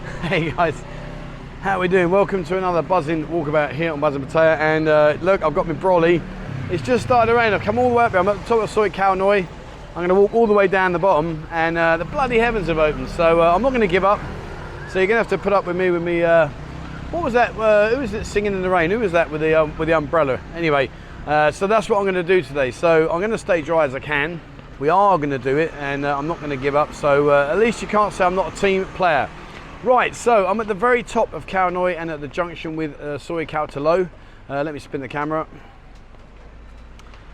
Hey guys, how are we doing? Welcome to another buzzing walkabout here on Buzzing Pattaya. And look, I've got my brolly. It's just started to rain. I've come all the way up here. I'm at the top of Khao Noi. I'm going to walk all the way down the bottom, and the bloody heavens have opened. So I'm not going to give up. So you're going to have to put up with me. What was that? Who was it singing in the rain? Who was that with the umbrella? Anyway, so that's what I'm going to do today. So I'm going to stay dry as I can. We are going to do it, and I'm not going to give up. So at least you can't say I'm not a team player. Right, so I'm at the very top of Khao Noi and at the junction with Soi Khao Talo. Let me spin the camera up.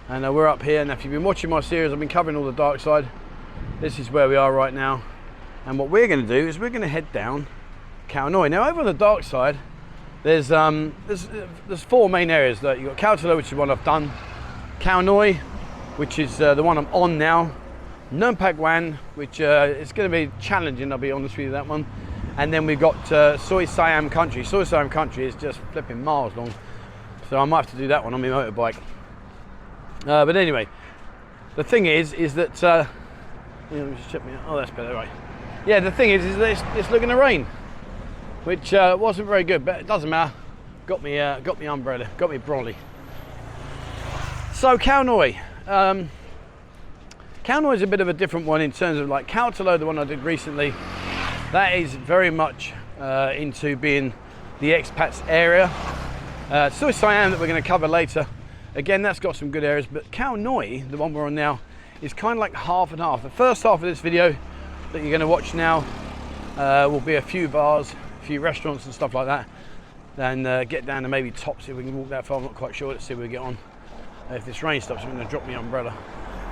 And we're up here, and if you've been watching my series, I've been covering all the dark side. This is where we are right now. And what we're going to do is we're going to head down Khao Noi. Now over on the dark side, there's four main areas. You've got Khao Talo, which is one I've done. Khao Noi, which is the one I'm on now. Nurmpak Wan, which is going to be challenging, I'll be honest with you, that one. And then we've got Soi Siam Country. Soi Siam Country is just flipping miles long. So I might have to do that one on my motorbike. But anyway, the thing is that, let me just check me out. Oh, that's better, right. Yeah, the thing is that it's looking to rain, which wasn't very good, but it doesn't matter. Got me umbrella, got me brolly. So Khao Noi. Khao Noi is a bit of a different one in terms of like Khao Talo, the one I did recently. That is very much into being the expats area. Soi Siam that we're going to cover later. Again, that's got some good areas, but Khao Noi, the one we're on now, is kind of like half and half. The first half of this video that you're going to watch now will be a few bars, a few restaurants and stuff like that. Then get down to maybe tops if we can walk that far. I'm not quite sure. Let's see where we get on. If this rain stops, I'm going to drop my umbrella.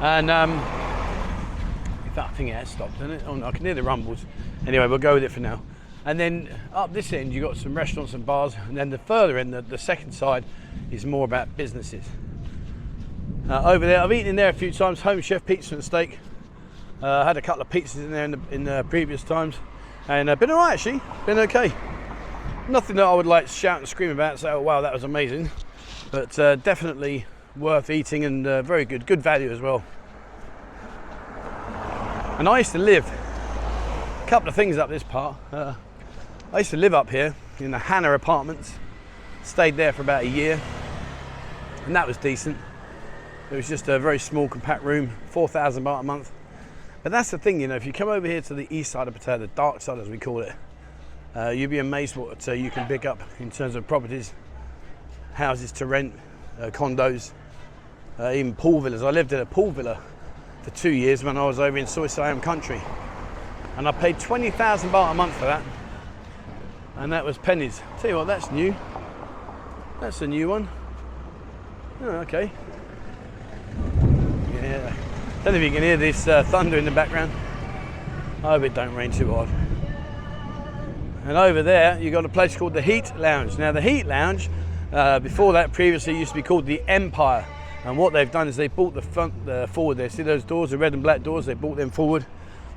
And I think it has stopped, hasn't it? Oh, no, I can hear the rumbles. Anyway, we'll go with it for now. And then up this end, you've got some restaurants and bars. And then the further end, the second side, is more about businesses. Over there, I've eaten in there a few times. Home chef pizza and steak. I had a couple of pizzas in there in the previous times. And been all right, actually. Been okay. Nothing that I would like shout and scream about and say, oh, wow, that was amazing. But definitely worth eating and very good. Good value as well. And I used to live, a couple of things up this part. I used to live up here in the Hannah Apartments. Stayed there for about a year, and that was decent. It was just a very small, compact room, 4,000 baht a month. But that's the thing, you know, if you come over here to the east side of Pattaya, the dark side as we call it, you'd be amazed what you can pick up in terms of properties, houses to rent, condos, even pool villas. I lived in a pool villa for 2 years when I was over in Soi Siam Country, and I paid 20,000 baht a month for that, and that was pennies. Tell you what, that's new. That's a new one. Oh, okay. Yeah. Don't know if you can hear this thunder in the background. I hope it don't rain too hard. And over there, you've got a place called the Heat Lounge. Now, the Heat Lounge, before that, previously used to be called the Empire. And what they've done is they brought the front forward there. See those doors, the red and black doors? They brought them forward.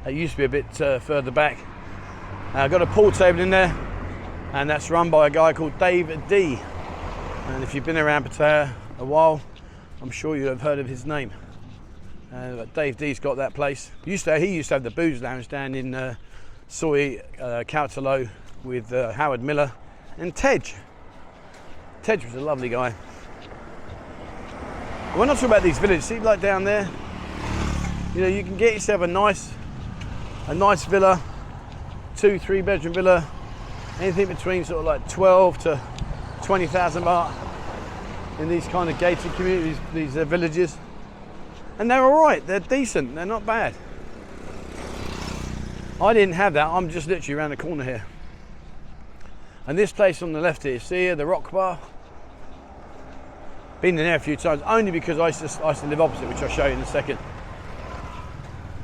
They used to be a bit further back. Got a pool table in there, and that's run by a guy called Dave D. And if you've been around Pattaya a while, I'm sure you have heard of his name. But Dave D's got that place. He used to have the booze lounge down in Soi Khao Talo with Howard Miller and Tej. Tej was a lovely guy. When I talk about these villages, see like down there, you know, you can get yourself a nice villa, 2-3 bedroom villa, anything between sort of like 12 to 20,000 baht in these kind of gated communities, these villages. And they're all right, they're decent, they're not bad. I didn't have that, I'm just literally around the corner here. And this place on the left here, see here, the rock bar. Been in there a few times, only because I used to live opposite, which I'll show you in a second.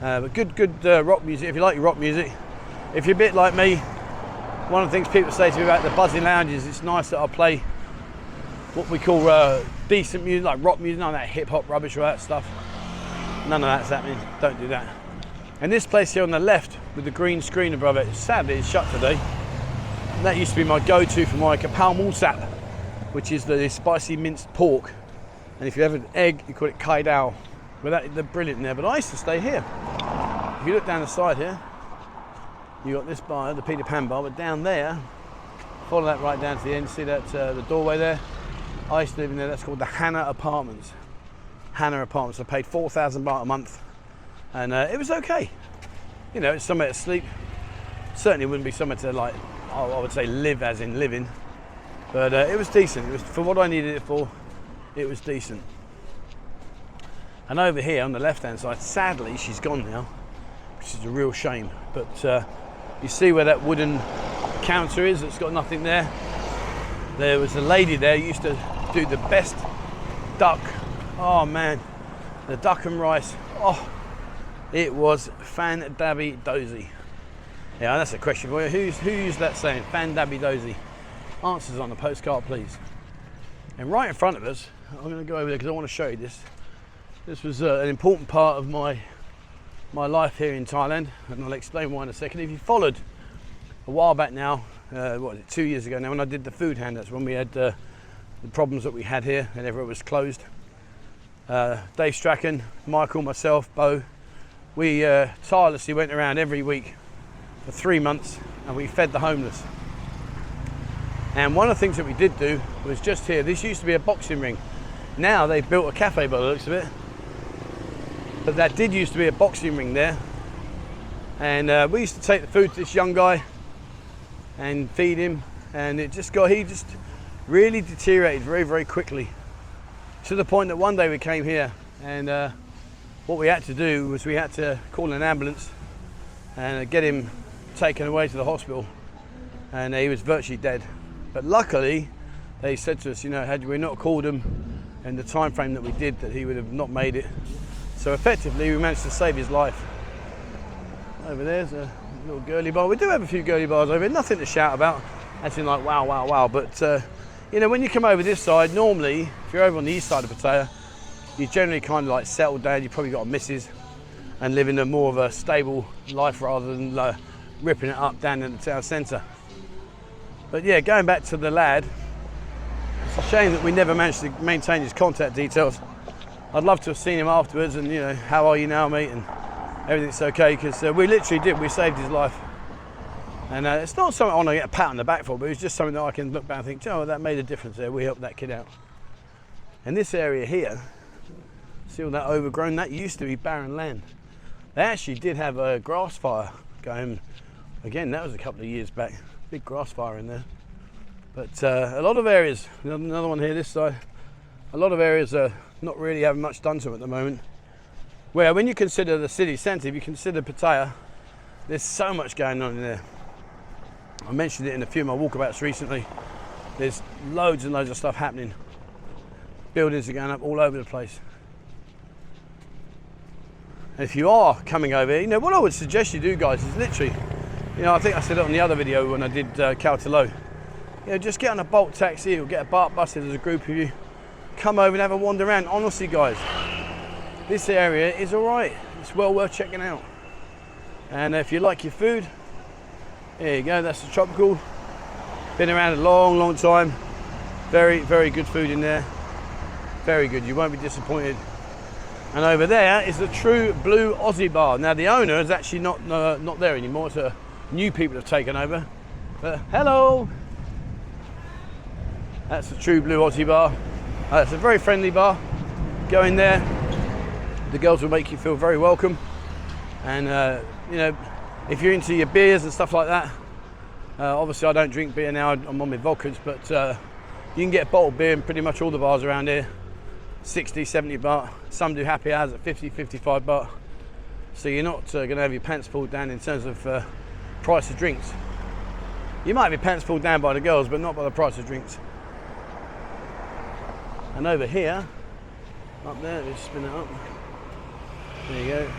But good rock music, if you like your rock music. If you're a bit like me, one of the things people say to me about the buzzing lounges, it's nice that I play what we call decent music, like rock music, none of that hip hop rubbish or that stuff. None of that's happening, don't do that. And this place here on the left with the green screen above it, sadly it's shut today. And that used to be my go-to for my kapal mulsap, which is the spicy minced pork. And if you have an egg, you call it kai dao. But they're brilliant in there. But I used to stay here. If you look down the side here, You got this bar, the Peter Pan bar, but down there, follow that right down to the end. See that the doorway there? I used to live in there. That's called the Hannah Apartments. Hannah Apartments. I paid 4,000 baht a month, and it was okay. You know, it's somewhere to sleep. Certainly wouldn't be somewhere to, like, I would say live as in living, but it was decent. It was for what I needed it for. It was decent. And over here on the left-hand side, sadly she's gone now, which is a real shame. But you see where that wooden counter is? It's got nothing there. There was a lady there who used to do the best duck. Oh man, the duck and rice. Oh, it was fan-dabby-dozy. Yeah, that's a question for you. Who used that saying? Fan-dabby-dozy. Answers on the postcard, please. And right in front of us, I'm going to go over there because I want to show you this. This was an important part of my life here in Thailand, and I'll explain why in a second. If you followed a while back now, what was it, 2 years ago now, when I did the food hand, that's when we had the problems that we had here and everything was closed. Dave Strachan, Michael, myself, Bo, we tirelessly went around every week for 3 months and we fed the homeless. And one of the things that we did do was just here, this used to be a boxing ring. Now they've built a cafe by the looks of it. But that did used to be a boxing ring there. And we used to take the food to this young guy and feed him. And he just really deteriorated very, very quickly. To the point that one day we came here and what we had to do was we had to call an ambulance and get him taken away to the hospital. And he was virtually dead. But luckily, they said to us, you know, had we not called him in the time frame that we did, that he would have not made it. So effectively, we managed to save his life. Over there's a little girly bar. We do have a few girly bars over here, nothing to shout about, as in like wow, wow, wow. But you know, when you come over this side, normally, if you're over on the east side of Pattaya, you generally kind of like settled down. You've probably got a missus and live in a more of a stable life rather than ripping it up down in the town centre. But yeah, going back to the lad, it's a shame that we never managed to maintain his contact details. I'd love to have seen him afterwards and, you know, how are you now, mate, and everything's okay, because we literally did, we saved his life. And it's not something I want to get a pat on the back for, but it's just something that I can look back and think, oh, that made a difference there, we helped that kid out. And this area here, see all that overgrown, that used to be barren land. They actually did have a grass fire going, again, that was a couple of years back. Big grass fire in there. But a lot of areas, another one here this side, a lot of areas are not really having much done to them at the moment. Where when you consider the city centre, if you consider Pattaya, there's so much going on in there. I mentioned it in a few of my walkabouts recently. There's loads and loads of stuff happening. Buildings are going up all over the place. And if you are coming over here, you know, what I would suggest you do, guys, is literally, you know, I think I said it on the other video when I did Khao Noi. You know, just get on a Bolt taxi or get a BART bus if there's a group of you. Come over and have a wander around. Honestly, guys, this area is all right. It's well worth checking out. And if you like your food, there you go. That's the Tropical. Been around a long, long time. Very, very good food in there. Very good. You won't be disappointed. And over there is the True Blue Aussie Bar. Now the owner is actually not there anymore. It's new people have taken over. But hello. That's the True Blue Aussie Bar. It's a very friendly bar. Go in there. The girls will make you feel very welcome. And you know, if you're into your beers and stuff like that, obviously I don't drink beer now. I'm on my vodkas, but you can get bottled beer in pretty much all the bars around here. 60, 70 baht. Some do happy hours at 50, 55 baht. So you're not going to have your pants pulled down in terms of price of drinks. You might have your pants pulled down by the girls, but not by the price of drinks. And over here, up there, let's spin it up. There you go.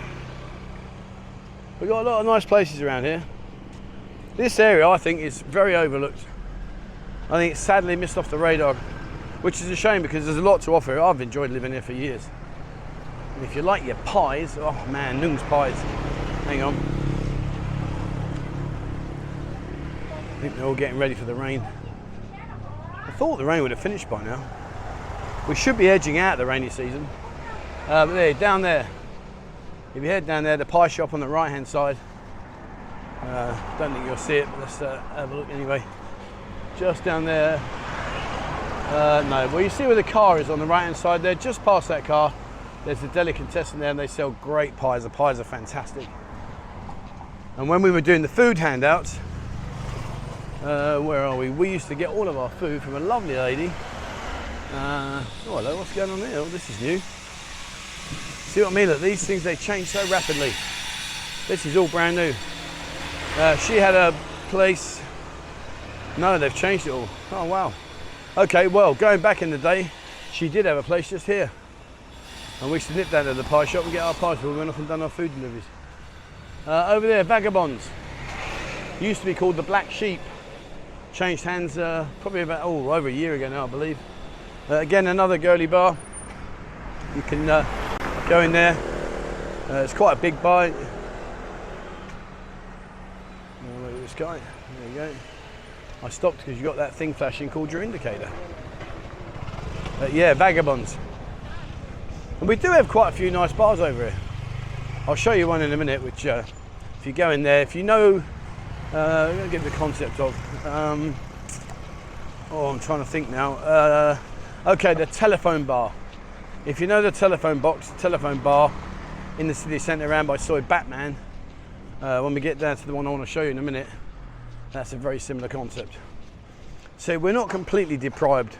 We've got a lot of nice places around here. This area, I think, is very overlooked. I think it's sadly missed off the radar, which is a shame because there's a lot to offer. I've enjoyed living here for years. And if you like your pies, oh man, Nung's pies. Hang on. I think they're all getting ready for the rain. I thought the rain would have finished by now. We should be edging out the rainy season. But there, down there, if you head down there, the pie shop on the right hand side, Don't think you'll see it, but let's have a look anyway. Just down there. No, well, you see where the car is on the right hand side there, just past that car. There's a delicatessen there and they sell great pies. The pies are fantastic. And when we were doing the food handouts, where are we? We used to get all of our food from a lovely lady. Oh, hello, what's going on here? Oh, this is new. See what I mean? Look, these things, they change so rapidly. This is all brand new. She had a place. No, they've changed it all. Oh, wow. Okay, well, going back in the day, she did have a place just here. And we used to nip down to the pie shop and get our pies before we went off and done our food deliveries. Over there, Vagabonds. Used to be called the Black Sheep. Changed hands probably about over a year ago now, I believe. Again, another girly bar. You can go in there. It's quite a big bar. Look at this guy. There you go. I stopped because you got that thing flashing called your indicator. Yeah, Vagabonds. And we do have quite a few nice bars over here. I'll show you one in a minute, which if you go in there, if you know, I'm going to give the concept of, I'm trying to think now. Okay, the telephone bar. If you know the telephone box, the telephone bar in the city centre around by Soy Batman, when we get down to the one I want to show you in a minute, that's a very similar concept. So we're not completely deprived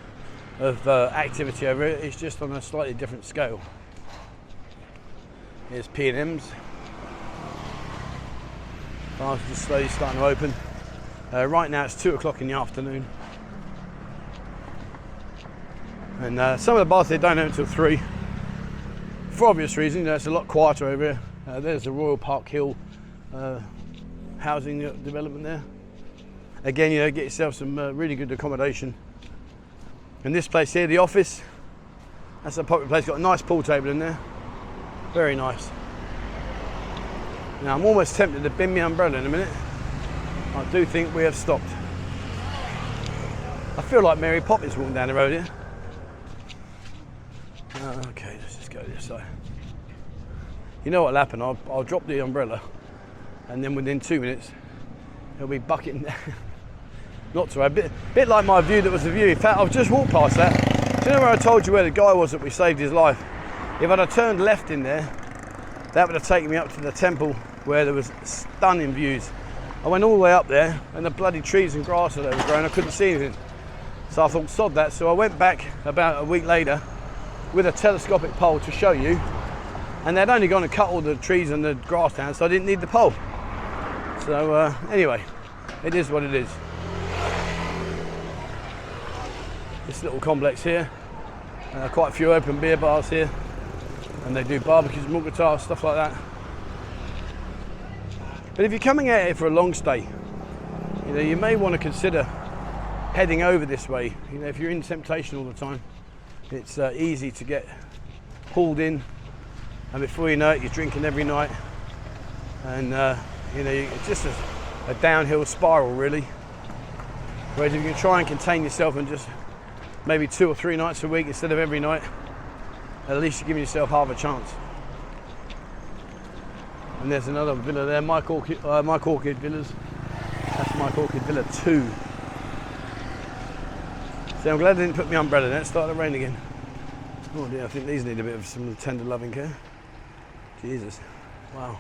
of activity over it, it's just on a slightly different scale. Here's P&M's. Bars just slowly starting to open. Right now it's 2 o'clock in the afternoon. And some of the bars they don't open until 3. For obvious reasons, it's a lot quieter over here. There's the Royal Park Hill housing development there. Again, get yourself some really good accommodation. And this place here, the office, that's a popular place, got a nice pool table in there. Very nice. Now I'm almost tempted to bin my umbrella in a minute. I do think we have stopped. I feel like Mary Poppins walking down the road here. Okay, let's just go this side. You know what'll happen, I'll drop the umbrella and then within 2 minutes it'll be bucketing down. Not to a bit like my view that was the view. In fact, I've just walked past that. Do you know where I told you where the guy was that we saved his life? If I'd have turned left in there, that would have taken me up to the temple where there was stunning views. I went all the way up there and the bloody trees and grass that were growing, I couldn't see anything. So I thought, sod that. So I went back about a week later with a telescopic pole to show you, and they'd only gone and cut all the trees and the grass down, so I didn't need the pole. So anyway, it is what it is. This little complex here, quite a few open beer bars here, and they do barbecues, mugatar, stuff like that. But if you're coming out here for a long stay, you may want to consider heading over this way. If you're in Temptation all the time, it's easy to get pulled in, and before you know it, you're drinking every night, and it's just a downhill spiral really. Whereas if you can try and contain yourself and just maybe 2 or 3 nights a week instead of every night, at least you're giving yourself half a chance. And there's another villa there, Mike Orchid Villas. That's Mike Orchid Villa 2. So I'm glad they didn't put my umbrella there, it started to rain again. Oh dear, I think these need a bit of some tender loving care. Jesus, wow.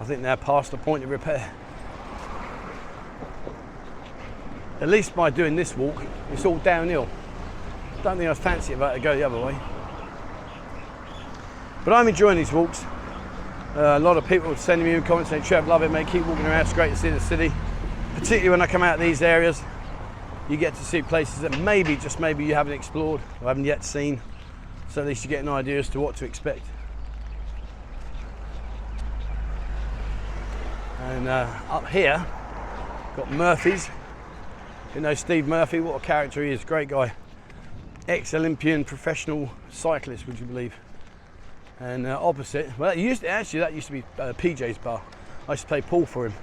I think they're past the point of repair. At least by doing this walk, it's all downhill. Don't think I fancy about to go the other way. But I'm enjoying these walks. A lot of people sending me comments saying, Trev, love it mate, keep walking around, it's great to see the city. Particularly when I come out of these areas, you get to see places that maybe, just maybe, you haven't explored or haven't yet seen. So at least you get an idea as to what to expect. And up here, got Murphy's. You know Steve Murphy, what a character he is, great guy. Ex-Olympian professional cyclist, would you believe? And opposite, well, that used to be PJ's bar. I used to play pool for him.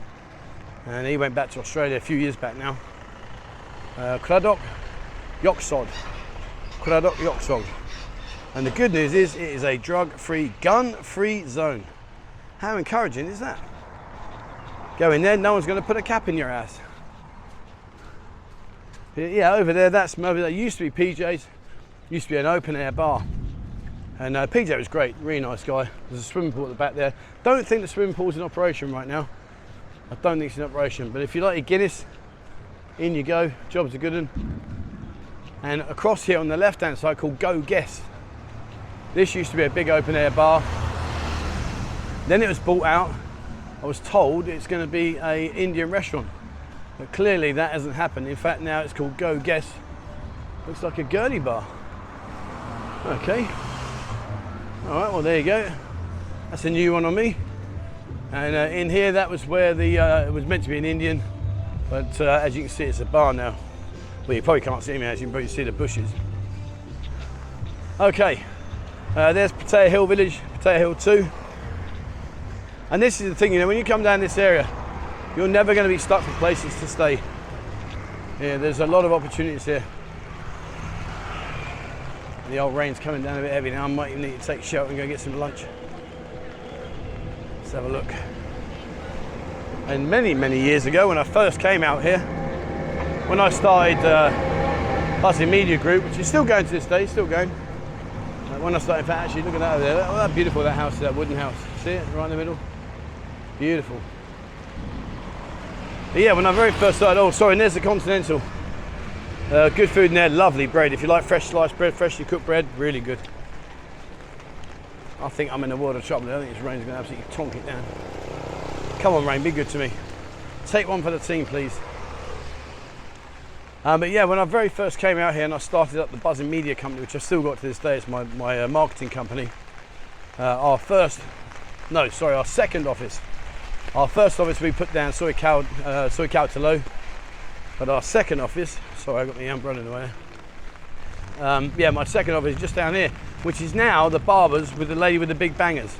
And he went back to Australia a few years back now. Craddock Yoksod. Craddock Yoksod. And the good news is, it is a drug-free, gun-free zone. How encouraging is that? Go in there, no one's going to put a cap in your ass. Yeah, over there, that used to be PJ's, used to be an open air bar. And PJ was great, really nice guy. There's a swimming pool at the back there. Don't think the swimming pool's in operation right now. I don't think it's in operation, but if you like your Guinness, in you go, job's a good one. And across here on the left hand side called Go Guess. This used to be a big open air bar. Then it was bought out. I was told it's going to be an Indian restaurant, but clearly that hasn't happened. In fact, now it's called Go Guess. Looks like a girly bar. Okay. All right, well there you go. That's a new one on me. And in here, that was where it was meant to be an Indian, but as you can see, it's a bar now. Well, you probably can't see me, as you can probably see the bushes. Okay, there's Pattaya Hill Village, Pattaya Hill 2. And this is the thing, you know, when you come down this area, you're never going to be stuck for places to stay. Yeah, there's a lot of opportunities here. The old rain's coming down a bit heavy now. I might even need to take shelter and go get some lunch. Let's have a look. And many, many years ago, when I first came out here, when I started Bustling Media Group, which is still going to this day, still going. When I started, in fact, actually, look at that over there. That beautiful, that house, that wooden house. See it, right in the middle? Beautiful. But yeah, when I very first started, oh, sorry, and there's the Continental. Good food in there, lovely bread. If you like fresh sliced bread, freshly cooked bread, really good. I think I'm in a world of trouble. I think this rain's going to absolutely tonk it down. Come on, rain, be good to me. Take one for the team, please. But yeah, when I very first came out here and I started up the Buzzing Media Company, which I've still got to this day, it's my marketing company. Our second office. Our first office we put down Soi Khao Talo, but our second office, sorry I got the umbrella in the way. Yeah, my second office is just down here, which is now the Barbers with the lady with the big bangers.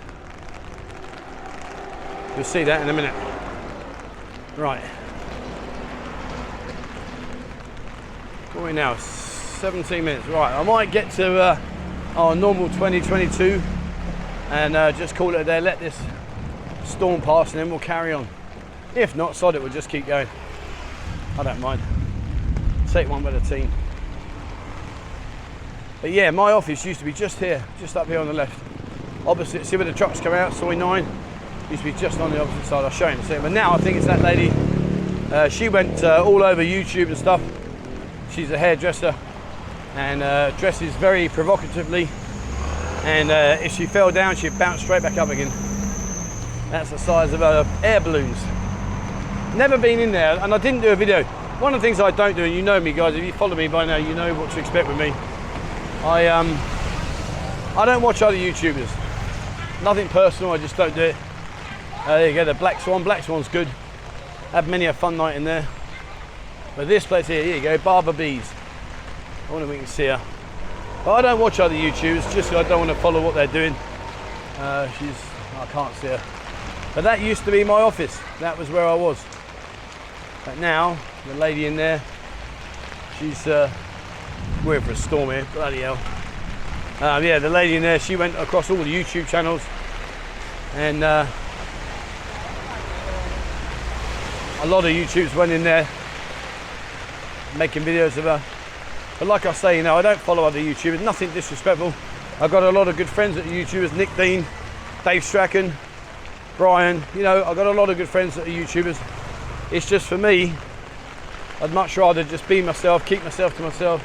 You'll see that in a minute. Right. What are we now? 17 minutes. Right, I might get to our normal 2022 and just call it a day. Let this storm pass and then we'll carry on. If not, sod it, we'll just keep going. I don't mind. Take one with the team. But yeah, my office used to be just here, just up here on the left. Opposite, see where the trucks come out, Soi 9? Used to be just on the opposite side. I'll show you in a second. But now I think it's that lady. She went all over YouTube and stuff. She's a hairdresser and dresses very provocatively. And if she fell down, she'd bounce straight back up again. That's the size of air balloons. Never been in there, and I didn't do a video. One of the things I don't do, and you know me guys, if you follow me by now, you know what to expect with me. I don't watch other YouTubers. Nothing personal, I just don't do it. There you go, the Black Swan. Black Swan's good. Had many a fun night in there. But this place here you go, Barber Bees. I wonder if we can see her. But I don't watch other YouTubers, just because I don't want to follow what they're doing. I can't see her. But that used to be my office. That was where I was. But now, the lady in there, she's, we're in for a storm here, bloody hell. Yeah, the lady in there, she went across all the YouTube channels. And a lot of YouTubers went in there making videos of her. But like I say, you know, I don't follow other YouTubers, nothing disrespectful. I've got a lot of good friends that are YouTubers, Nick Dean, Dave Strachan, Brian, you know, I've got a lot of good friends that are YouTubers. It's just for me, I'd much rather just be myself, keep myself to myself,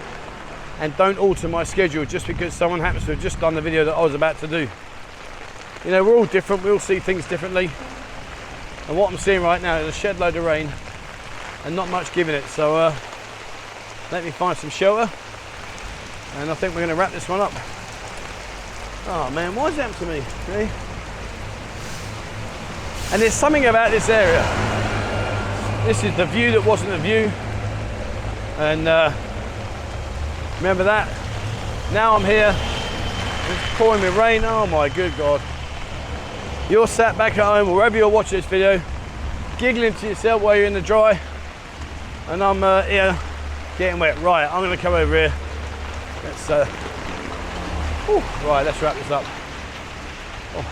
and don't alter my schedule just because someone happens to have just done the video that I was about to do. You know, we're all different, we all see things differently. And what I'm seeing right now is a shed load of rain and not much giving it. So let me find some shelter and I think we're going to wrap this one up. Oh man, why is that to me? See? And there's something about this area. This is the view that wasn't a view. And remember that? Now I'm here, it's pouring with rain. Oh my good God. You're sat back at home, or wherever you're watching this video, giggling to yourself while you're in the dry. And I'm here getting wet. Right, I'm gonna come over here. Let's, right, let's wrap this up. Oh.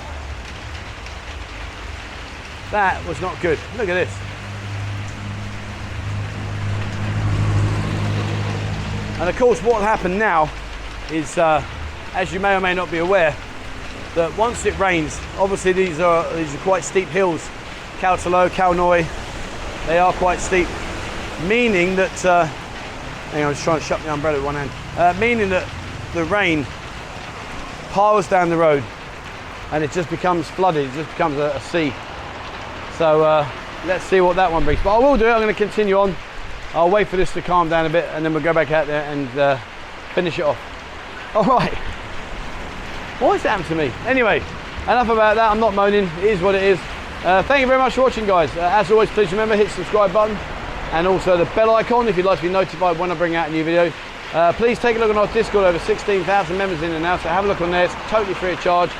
That was not good. Look at this. And of course what will happen now is, as you may or may not be aware, that once it rains, obviously these are quite steep hills. Khao Khao Noi, they are quite steep, meaning that, hang on, I was trying to shut the umbrella with one hand, meaning that the rain piles down the road and it just becomes flooded, it just becomes a sea. So let's see what that one brings. But I will do it, I'm going to continue on. I'll wait for this to calm down a bit and then we'll go back out there and finish it off. All right. What has happened to me? Anyway, enough about that. I'm not moaning. It is what it is. Thank you very much for watching, guys. As always, please remember, hit the subscribe button and also the bell icon if you'd like to be notified when I bring out a new video. Please take a look on our Discord. Over 16,000 members in and out, so have a look on there. It's totally free of charge.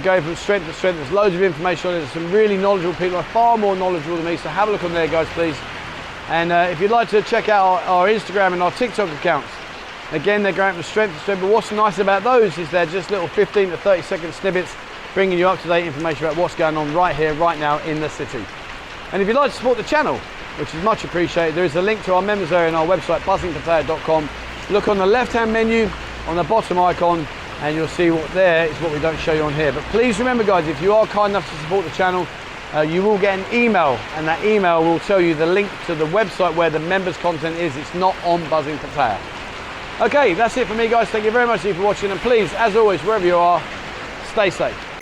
Going from strength to strength. There's loads of information on it. There's some really knowledgeable people, far more knowledgeable than me, so have a look on there, guys, please. And if you'd like to check out our Instagram and our TikTok accounts, again, they're going from strength to strength, but what's nice about those is they're just little 15 to 30 second snippets bringing you up-to-date information about what's going on right here, right now in the city. And if you'd like to support the channel, which is much appreciated, there is a link to our members area on our website, bustlingpattaya.com. Look on the left-hand menu, on the bottom icon, and you'll see what there is what we don't show you on here. But please remember, guys, if you are kind enough to support the channel, you will get an email, and that email will tell you the link to the website where the members content is. It's not on Buzzing Pattaya. Okay, that's it for me, guys. Thank you very much for watching, and please, as always, wherever you are, stay safe.